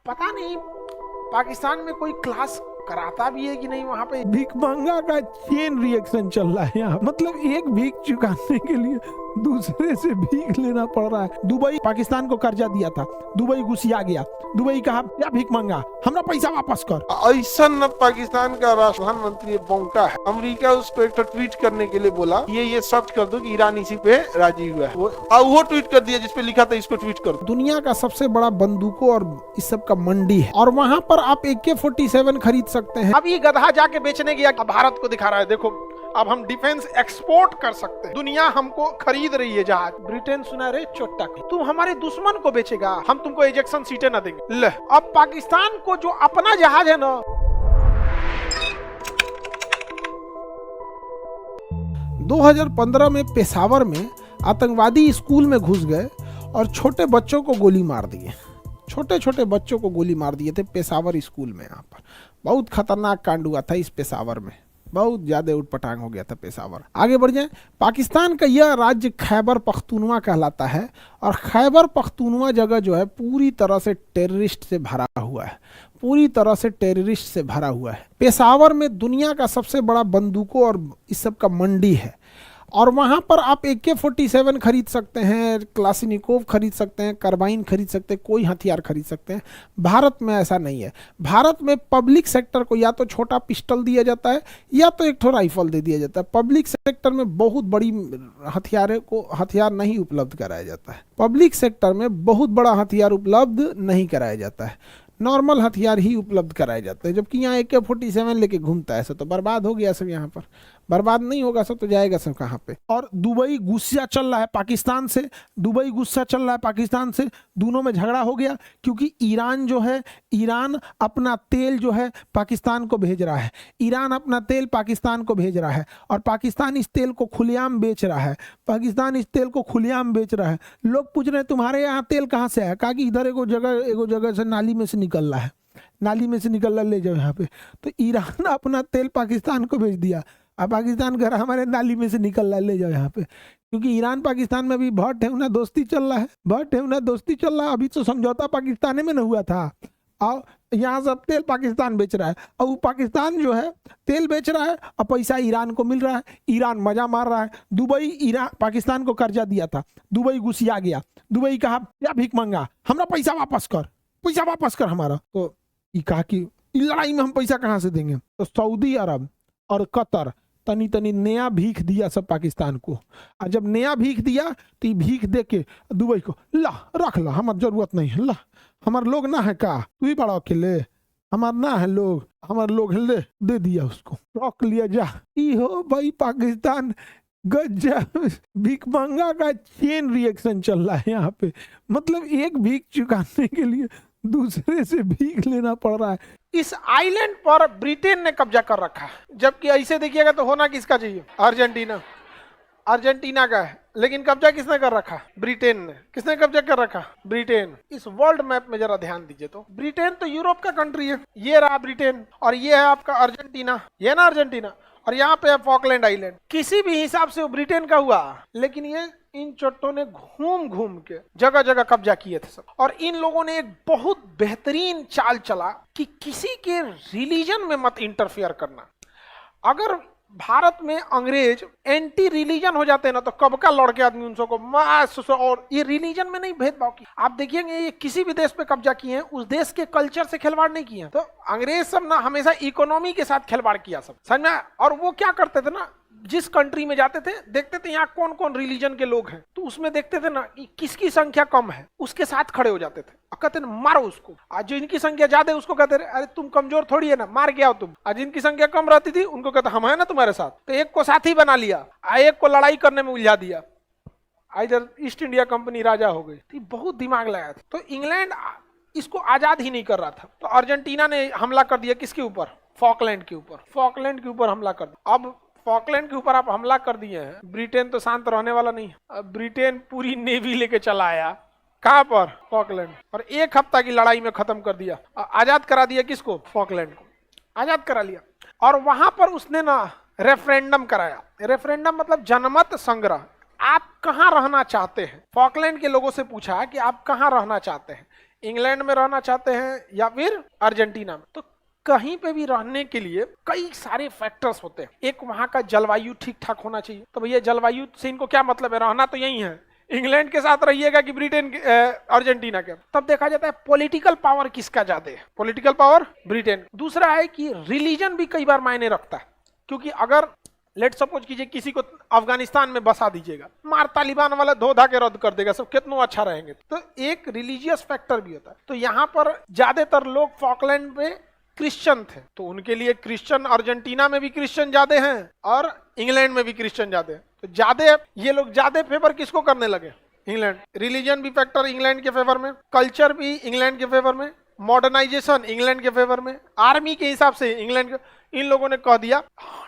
पता नहीं पाकिस्तान में कोई क्लास कराता भी है कि नहीं वहाँ पे। भीख मांगा का चेन रिएक्शन चल रहा है यहाँ। मतलब एक भीख चुकाने के लिए दूसरे से भीख लेना पड़ रहा है। दुबई पाकिस्तान को कर्जा दिया था, दुबई घुसिया गया, दुबई कहा क्या भीख मांगा, हमरा पैसा वापस कर। ऐसा न पाकिस्तान का प्रधानमंत्री बौंका है। अमेरिका उसको एक ट्वीट करने के लिए बोला ये सर्च कर दो कि ईरान इसी पे राजी हुआ है, वो ट्वीट कर दिया जिसपे लिखा था इसको ट्वीट कर दो। दुनिया का सबसे बड़ा बंदूकों और इस सब का मंडी है और वहाँ पर आप AK-47 खरीद सकते हैं। अब ये गधा जाके बेचने गया, भारत को दिखा रहा है देखो अब हम डिफेंस एक्सपोर्ट कर सकते हैं, दुनिया हमको खरीद रही है जहाज। ब्रिटेन सुना रे चोट्टा, तुम हमारे दुश्मन को बेचेगा, हम तुमको इजेक्शन सीटें ना देंगे। ले अब पाकिस्तान को जो अपना जहाज है ना, 2015 में पेशावर में आतंकवादी स्कूल में घुस गए और छोटे बच्चों को गोली मार दिए। छोटे छोटे बच्चों को गोली मार दिए थे पेशावर स्कूल में। यहाँ पर बहुत खतरनाक कांड हुआ था इस पेशावर में, बहुत ज्यादा उटपटांग हो गया था पेशावर। आगे बढ़ जाए, पाकिस्तान का यह राज्य खैबर पख्तूनवा कहलाता है और खैबर पख्तूनवा जगह जो है पूरी तरह से टेररिस्ट से भरा हुआ है, पूरी तरह से टेररिस्ट से भरा हुआ है। पेशावर में दुनिया का सबसे बड़ा बंदूकों और इस सब का मंडी है और वहाँ पर आप AK-47 खरीद सकते हैं, क्लासिनिकोव खरीद सकते हैं, कार्बाइन खरीद सकते हैं, कोई हथियार खरीद सकते हैं। भारत में ऐसा नहीं है। भारत में पब्लिक सेक्टर को या तो छोटा पिस्टल दिया जाता है या तो एक ठो राइफल दे दिया जाता है। पब्लिक सेक्टर में बहुत बड़ी हथियार नहीं उपलब्ध कराया जाता है। पब्लिक सेक्टर में बहुत बड़ा हथियार उपलब्ध नहीं कराया जाता है, नॉर्मल हथियार ही उपलब्ध कराए जाते हैं। जबकि यहाँ AK-47 लेके घूमता है सब तो बर्बाद हो गया सब। यहाँ पर बर्बाद नहीं होगा सब तो जाएगा सब कहाँ पे। और दुबई गुस्सा चल रहा है पाकिस्तान से, दुबई गुस्सा चल रहा है पाकिस्तान से, दोनों में झगड़ा हो गया क्योंकि ईरान जो है, ईरान अपना तेल जो है पाकिस्तान को भेज रहा है। ईरान अपना तेल पाकिस्तान को भेज रहा है और पाकिस्तान इस तेल को खुलेआम बेच रहा है। पाकिस्तान इस तेल को खुलेआम बेच रहा है। लोग पूछ रहे हैं तुम्हारे यहाँ तेल कहाँ से है, कहा कि इधर एगो जगह से नाली में से निकल रहा है, नाली में से निकल रहा, ले जाओ यहाँ पे। तो ईरान अपना तेल पाकिस्तान को भेज दिया, अब पाकिस्तान घर हमारे नाली में से निकल रहा है, ले जाओ यहाँ पे। क्योंकि ईरान पाकिस्तान में अभी बहुत ठेवना दोस्ती चल रहा है, बहुत ठेवना दोस्ती चल रहा है। अभी तो समझौता पाकिस्तान में न हुआ था और यहाँ सब तेल पाकिस्तान बेच रहा है और वो पाकिस्तान जो है तेल बेच रहा है और पैसा ईरान को मिल रहा है। ईरान मजा मार रहा है। दुबई ईरान पाकिस्तान को कर्जा दिया था, दुबई घुसिया गया, दुबई कहा क्या भीख मांगा, हमरा पैसा वापस कर, पैसा वापस कर हमारा। तो ये कहा कि लड़ाई में हम पैसा कहाँ से देंगे। तो सऊदी अरब और कतर तनी तनी नया भीख दिया सब पाकिस्तान को और जब नया भीख दिया तो ये भीख दे के दुबई को ला रख ला, हमारी जरूरत नहीं है, ला हमारे लोग ना है का, तू ही बड़ा अकेले, हमारे ना है लोग, हमारे लोग ले दे दिया उसको, रख लिया जा। हो भाई पाकिस्तान गजब भीख मांगा का चेन रिएक्शन चल रहा है यहाँ पे। मतलब एक भीख चुकाने के लिए दूसरे से भीख लेना पड़ रहा है। इस आइलैंड पर ब्रिटेन ने कब्जा कर रखा है, जबकि ऐसे देखिएगा तो होना किसका चाहिए, अर्जेंटीना, अर्जेंटीना का है। लेकिन कब्जा किसने कर रखा, ब्रिटेन ने। किसने कब्जा कर रखा, ब्रिटेन। इस वर्ल्ड मैप में जरा ध्यान दीजिए तो ब्रिटेन तो यूरोप का कंट्री है, ये रहा ब्रिटेन और ये है आपका अर्जेंटीना, ये ना अर्जेंटीना, और यहाँ पे है फॉकलैंड आइलैंड। किसी भी हिसाब से वो ब्रिटेन का हुआ, लेकिन ये इन चट्टों ने घूम घूम के जगह जगह कब्जा किए थे सब। और इन लोगों ने एक बहुत बेहतरीन चाल चला कि किसी के रिलीजन में मत इंटरफेयर करना। अगर भारत में अंग्रेज एंटी रिलीजन हो जाते हैं ना तो कब का लड़के आदमी उनको मास, और ये रिलीजन में नहीं भेदभाव की। आप देखिएंगे ये किसी भी देश पे कब्जा किए हैं, उस देश के कल्चर से खिलवाड़ नहीं किए हैं। तो अंग्रेज सब ना हमेशा इकोनॉमी के साथ खिलवाड़ किया सब, समझ में। और वो क्या करते थे ना, जिस कंट्री में जाते थे देखते थे यहाँ कौन कौन रिलीजन के लोग हैं, तो उसमें देखते थे ना कि किसकी संख्या कम है उसके साथ खड़े हो जाते थे और कहते ना मारो उसको। आज जो इनकी संख्या ज्यादा है उसको कहते थे अरे तुम कमजोर थोड़ी है ना, मार के आओ तुम। आज इनकी संख्या कम रहती थी उनको कहते हम है ना तुम्हारे साथ, तो एक को साथी बना लिया, एक को लड़ाई करने में उलझा दिया, इधर ईस्ट इंडिया कंपनी राजा हो गई। तो बहुत दिमाग लगाया था। तो इंग्लैंड इसको आजाद ही नहीं कर रहा था, तो अर्जेंटीना ने हमला कर दिया किसके ऊपर, फॉकलैंड के ऊपर। फॉकलैंड के ऊपर हमला कर दिया। अब फॉकलैंड के ऊपर आप हमला कर दिए हैं, ब्रिटेन तो शांत रहने वाला नहीं है। ब्रिटेन पूरी नेवी लेके चला आया कहां पर, फॉकलैंड, और एक हफ्ता की लड़ाई में खत्म कर दिया, आजाद करा दिया किसको, फॉकलैंड को आजाद करा लिया। और वहां पर उसने ना रेफरेंडम कराया। रेफरेंडम मतलब जनमत संग्रह, आप कहां रहना चाहते हैं। फॉकलैंड के लोगों से पूछा कि आप कहां रहना चाहते हैं। इंग्लैंड में रहना चाहते हैं या फिर अर्जेंटीना में, तो कहीं पे भी रहने के लिए कई सारे फैक्टर्स होते हैं। एक वहां का जलवायु ठीक ठाक होना चाहिए, तो भैया जलवायु से इनको क्या मतलब है, रहना तो यही है, इंग्लैंड के साथ रहिएगा कि ब्रिटेन अर्जेंटीना के। तब देखा जाता है पॉलिटिकल पावर किसका ज्यादा है, पॉलिटिकल पावर ब्रिटेन। दूसरा है कि रिलीजन भी कई बार मायने रखता है, क्योंकि अगर लेट सपोज कीजिए किसी को अफगानिस्तान में बसा दीजिएगा, मार तालिबान वाला धो धा के रद्द कर देगा, सब कितना अच्छा रहेंगे, तो एक रिलीजियस फैक्टर भी होता है। तो यहाँ पर ज्यादातर लोग फॉकलैंड पे क्रिश्चियन थे, तो उनके लिए क्रिश्चियन, अर्जेंटीना में भी क्रिश्चियन ज्यादा हैं और इंग्लैंड में भी क्रिश्चियन ज्यादा हैं, तो ज्यादा ये लोग ज्यादा फेवर किसको करने लगे, इंग्लैंड। रिलीजन भी फैक्टर इंग्लैंड के फेवर में, कल्चर भी इंग्लैंड के फेवर में, मॉडर्नाइजेशन इंग्लैंड के फेवर में, आर्मी के हिसाब से इंग्लैंड के, इन लोगों ने कह दिया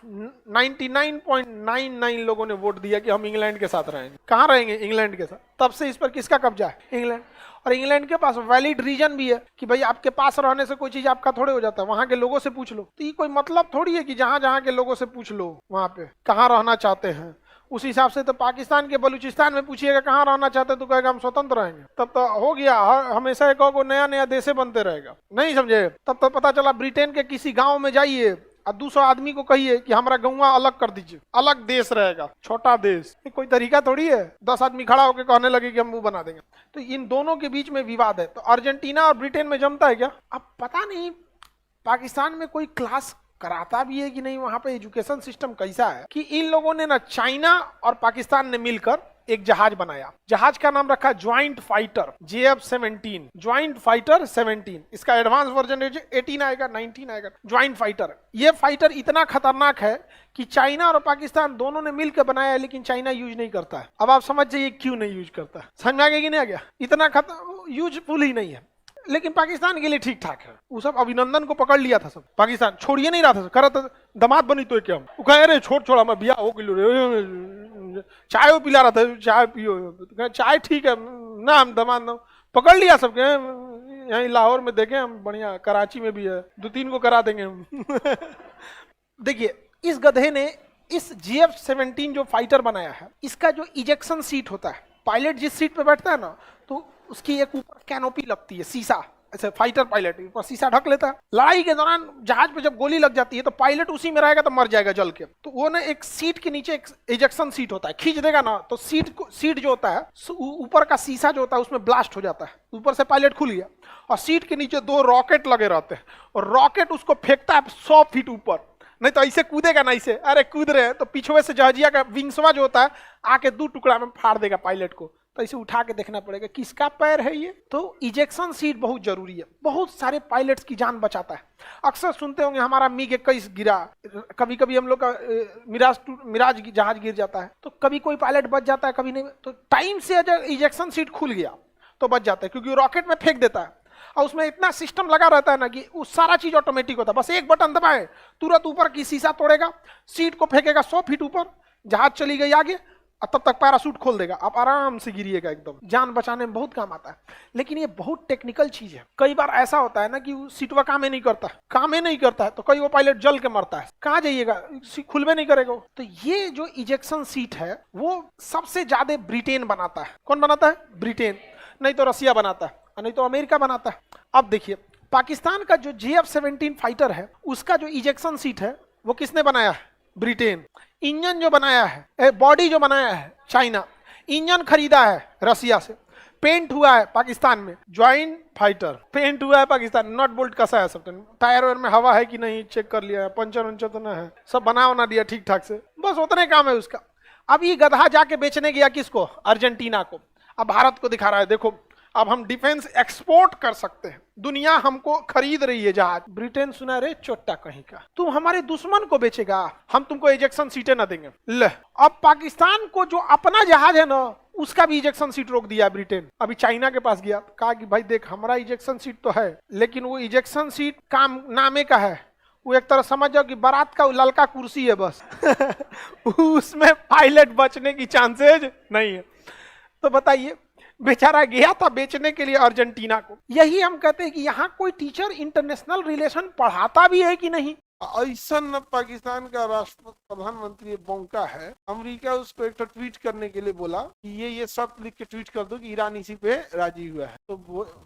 99.99 लोगों ने वोट दिया कि हम इंग्लैंड के साथ रहेंगे। कहां रहेंगे, इंग्लैंड के साथ। तब से इस पर किसका कब्जा है, इंग्लैंड। और इंग्लैंड के पास वैलिड रीजन भी है कि भाई आपके पास रहने से कोई चीज आपका थोड़े हो जाता है, वहां के लोगों से पूछ लो। तो ये कोई मतलब थोड़ी है कि जहां जहां के लोगों से पूछ लो वहां पे कहां रहना चाहते हैं, उस हिसाब से तो पाकिस्तान के बलूचिस्तान में पूछिएगा कहां रहना चाहते हैं, तो कहेगा हम स्वतंत्र रहेंगे, तब तो हो गया, हमेशा एक को नया नया देशे बनते रहेगा, नहीं समझे। तब तो पता चला ब्रिटेन के किसी गांव में जाइए और 200 आदमी को कहिए कि हमारा गौवा अलग कर दीजिए, अलग देश रहेगा, छोटा देश, ये कोई तरीका थोड़ी है। 10 आदमी खड़ा होकर कहने लगे कि हम वो बना देंगे। तो इन दोनों के बीच में विवाद है। तो अर्जेंटीना और ब्रिटेन में जमता है क्या, अब पता नहीं पाकिस्तान में कोई क्लास कराता भी है कि नहीं, वहां पे एजुकेशन सिस्टम कैसा है कि इन लोगों ने ना, चाइना और पाकिस्तान ने मिलकर एक जहाज बनाया, जहाज का नाम रखा joint fighter JF-17, joint fighter 17। इसका एडवांस वर्जन 18 आएगा, 19 आएगा। ज्वाइंट फाइटर, ये फाइटर इतना खतरनाक है कि चाइना और पाकिस्तान दोनों ने मिलकर बनाया है, लेकिन चाइना यूज नहीं करता है। अब आप समझ जाइए क्यों नहीं यूज करता, समझ में आ गया कि नहीं आ गया, इतना यूजफुल ही नहीं है। लेकिन पाकिस्तान के लिए ठीक ठाक है। वो सब अभिनंदन को पकड़ लिया था, सब पाकिस्तान छोड़िए नहीं रहा था, करा था दामाद बनी तो क्या, वो कह रहे छोड़ मैं बिया हो किलो चाय पिला रहा था, चाय पियो, चाय ठीक है ना, हम दामाद ना पकड़ लिया सबके। यहीं लाहौर में देखे हम, बढ़िया कराची में भी है, 2-3 को करा देंगे हम। देखिए इस गधे ने इस JF-17 जो फाइटर बनाया है, इसका जो इजेक्शन सीट होता है, पायलट जिस सीट पे बैठता है ना, तो उसकी एक ऊपर कैनोपी लगती है, शीशा, ऐसे फाइटर पायलट ऊपर शीशा ढक लेता है। लड़ाई के दौरान जहाज पे जब गोली लग जाती है तो पायलट उसी में रहेगा तो मर जाएगा जल के। तो वो ना एक सीट के नीचे एक इजेक्शन सीट होता है, खींच देगा ना तो सीट जो होता है, ऊपर का शीशा जो होता है उसमें ब्लास्ट हो जाता है, ऊपर से पायलट खुल गया, और सीट के नीचे 2 रॉकेट लगे रहते हैं, और रॉकेट उसको फेंकता है 100 फीट ऊपर। नहीं तो ऐसे कूदेगा ना, ऐसे अरे कूद रहे हैं तो पिछुए से जहाजिया का विंग्सवा जो होता है आके 2 टुकड़ा में फाड़ देगा पायलट को। तो इसे उठा के देखना पड़ेगा किसका पैर है ये। तो इजेक्शन सीट बहुत जरूरी है, बहुत सारे पायलट्स की जान बचाता है। अक्सर सुनते होंगे हमारा MiG-21 गिरा, कभी कभी हम लोग का मिराज जहाज गिर जाता है, तो कभी कोई पायलट बच जाता है, कभी नहीं। तो टाइम से अगर इजेक्शन सीट खुल गया तो बच जाता है, क्योंकि रॉकेट में फेंक देता है और उसमें इतना सिस्टम लगा रहता है ना कि वो सारा चीज ऑटोमेटिक होता है। बस एक बटन दबाए तुरंत ऊपर की शीशा तोड़ेगा, सीट को फेंकेगा 100 फीट ऊपर, जहाज चली गई आगे, और तब तक पैराशूट खोल देगा, आप आराम से गिरिएगा, एकदम जान बचाने में बहुत काम आता है। लेकिन ये बहुत टेक्निकल चीज है। कई बार ऐसा होता है ना कि सीटवा काम ही नहीं करता है, तो कई वो पायलट जल के मरता है, कहाँ जाइएगा, खुलबे नहीं करेगा। तो ये जो इजेक्शन सीट है वो सबसे ज्यादा ब्रिटेन बनाता है। कौन बनाता है, ब्रिटेन, नहीं तो रसिया बनाता है, नहीं तो अमेरिका बनाता है। अब देखिए पाकिस्तान का जो JF-17 फाइटर है, उसका जो इजेक्शन सीट है वो किसने बनाया है, ब्रिटेन। इंजन जो बनाया है, बॉडी जो बनाया है, चाइना। इंजन खरीदा है रसिया से, पेंट हुआ है पाकिस्तान में, ज्वाइंट फाइटर पेंट हुआ है पाकिस्तान, नट बोल्ट कसा है सब, टायर वायर में हवा है कि नहीं चेक कर लिया, पंचर वंचर तो ना है, सब बना बना दिया ठीक ठाक से, बस उतने काम है उसका। अब ये गधा जाके बेचने गया किसको, अर्जेंटीना को। अब भारत को दिखा रहा है देखो अब हम डिफेंस एक्सपोर्ट कर सकते हैं, दुनिया हमको खरीद रही है जहाज। ब्रिटेन सुना रे चोट्टा कहीं का, तुम हमारे दुश्मन को बेचेगा, हम तुमको इजेक्शन सीटें ना देंगे। ले अब पाकिस्तान को जो अपना जहाज है ना, उसका भी इजेक्शन सीट रोक दिया ब्रिटेन। अभी चाइना के पास गया, कहा कि भाई देख हमारा इजेक्शन सीट तो है, लेकिन वो इजेक्शन सीट काम नामे का है, वो एक तरह समझ जाओ कि बारात का ललका कुर्सी है बस। उसमें पायलट बचने की चांसेज नहीं है। तो बताइए बेचारा गया था बेचने के लिए अर्जेंटीना को। यही हम कहते हैं कि यहाँ कोई टीचर इंटरनेशनल रिलेशन पढ़ाता भी है कि नहीं। ऐसा न पाकिस्तान का राष्ट्र प्रधानमंत्री बौंका है, अमेरिका उसको एक ट्वीट करने के लिए बोला कि ये शर्त लिख के ट्वीट कर दो कि ईरान इसी पे राजी हुआ है, तो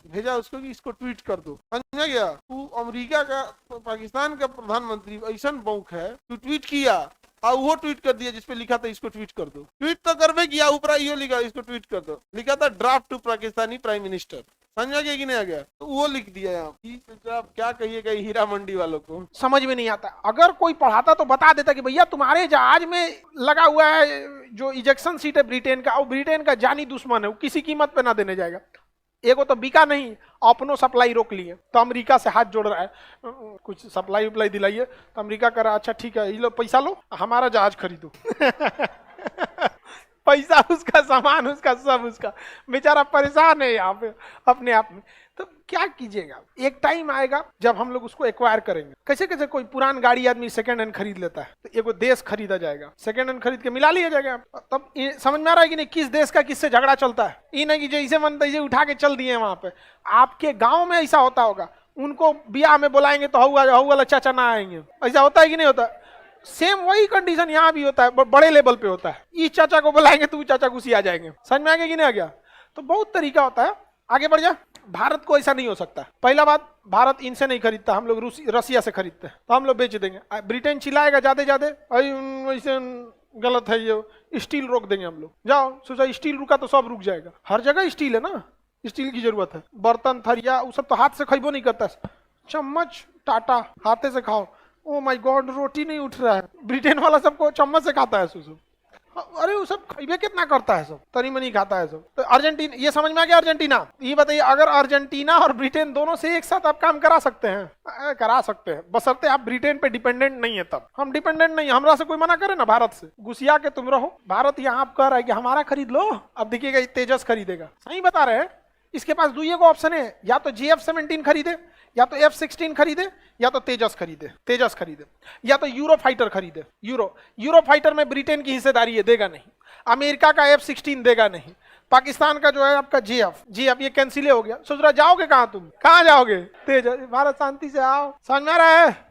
भेजा उसको कि इसको ट्वीट कर दो। समझा गया? तू अमेरिका का पाकिस्तान का प्रधानमंत्री ऐसा बौंक है, तू ट्वीट किया और वो ट्वीट कर दिया जिसपे लिखा था इसको ट्वीट कर दो। ट्वीट तो करवे किया, ऊपर यो लिखा इसको ट्वीट कर दो, लिखा था draft to Pakistani prime minister. समझ गया कि नहीं आ गया? तो वो लिख दिया यहाँ। आप क्या कहिएगा हीरा मंडी वालों को? समझ में नहीं आता। अगर कोई पढ़ाता तो बता देता कि भैया तुम्हारे जहाज में लगा हुआ है जो इजेक्शन सीट है ब्रिटेन का, और ब्रिटेन का जानी दुश्मन है, वो किसी कीमत पे ना देने जाएगा। एगो तो बिका नहीं, अपनो सप्लाई रोक लिए, तो अमेरिका से हाथ जोड़ रहा है, कुछ सप्लाई उप्लाई दिलाइए, तो अमेरिका कह रहा है अच्छा ठीक है, ये लो पैसा लो, हमारा जहाज खरीदो। पैसा उसका, सामान उसका, सब उसका, बेचारा परेशान है यहाँ पे अपने आप में। तो क्या कीजिएगा, एक टाइम आएगा जब हम लोग उसको एक्वायर करेंगे। कैसे कैसे कोई पुरान गाड़ी आदमी सेकंड हैंड खरीद लेता है, तो एगो देश खरीदा जाएगा, सेकंड हैंड खरीद के मिला लिया जाएगा। तब समझ में आ रहा है कि नहीं किस देश का किससे झगड़ा चलता है। ये नहीं कि जैसे मन तैसे उठा के चल दिए वहां पे। आपके गाँव में ऐसा होता होगा, उनको ब्याह में बुलाएंगे तो हऊ वाला चाचा ना आएंगे, ऐसा होता है कि नहीं होता? सेम वही कंडीशन यहाँ भी होता है, बड़े लेवल पे होता है। इस चाचा को बुलाएंगे तो चाचा घुसी आ जाएंगे। समझ में आ गया कि नहीं आ गया? तो बहुत तरीका होता है। आगे बढ़ जा। भारत को ऐसा नहीं हो सकता। पहला बात, भारत इनसे नहीं खरीदता, हम लोग रसिया से खरीदते हैं, तो हम लोग बेच देंगे। ब्रिटेन चिल्लाएगा ज्यादा ऐसे गलत है ये, स्टील रोक देंगे हम लोग। जाओ सोचा स्टील रुका तो सब रुक जाएगा। हर जगह स्टील है ना, स्टील की जरूरत है। बर्तन थरिया वो सब तो हाथ से खइबो नहीं करता, चम्मच टाटा हाथे से खाओ। ओ माय गॉड, रोटी नहीं उठ रहा है। ब्रिटेन वाला सबको चम्मच से खाता है सब। अरे वो सब खइबे कितना करता है, सब तनी मनी खाता है सब। तो अर्जेंटीना, ये समझ में आ गया? अर्जेंटीना, ये बताइए, अगर अर्जेंटीना और ब्रिटेन दोनों से एक साथ आप काम करा सकते हैं? करा सकते हैं, बशर्ते आप ब्रिटेन पे डिपेंडेंट नहीं है। तब हम डिपेंडेंट नहीं है, हमरा से कोई मना करे ना भारत से, घुसिया के तुम रहो। भारत यहाँ आप कह रहा है कि हमारा खरीद लो, अब देखिएगा तेजस खरीदेगा। सही बता रहे हैं। इसके पास दुइये को ऑप्शन है, या तो GF-17 खरीदे, या तो F-16 खरीदे, या तो तेजस खरीदे, या तो यूरो फाइटर खरीदे। यूरो फाइटर में ब्रिटेन की हिस्सेदारी है, देगा नहीं। अमेरिका का F-16 देगा नहीं। पाकिस्तान का जो है आपका GF ये कैंसिल हो गया। सोच रहा जाओगे कहाँ, तुम कहाँ जाओगे? तेजस। भारत शांति से आओ। समझ में आ रहा है?